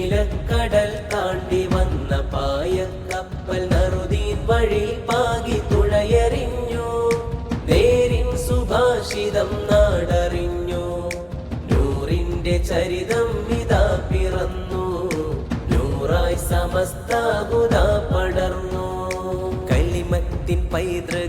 നീലക്കടൽ താണ്ടി വന്ന പായക്കപ്പൽ നറുദീൻ വഴി പാകി തുഴയെറിഞ്ഞു. നേരിൻ സുഭാഷിതം നാടറിഞ്ഞു. നൂറിന്റെ ചരിതം ഇതാ പിറന്നു. നൂറായി സമസ്ത ഹുദ പടർന്നു. കലിമത്തിൻ പൈതൃ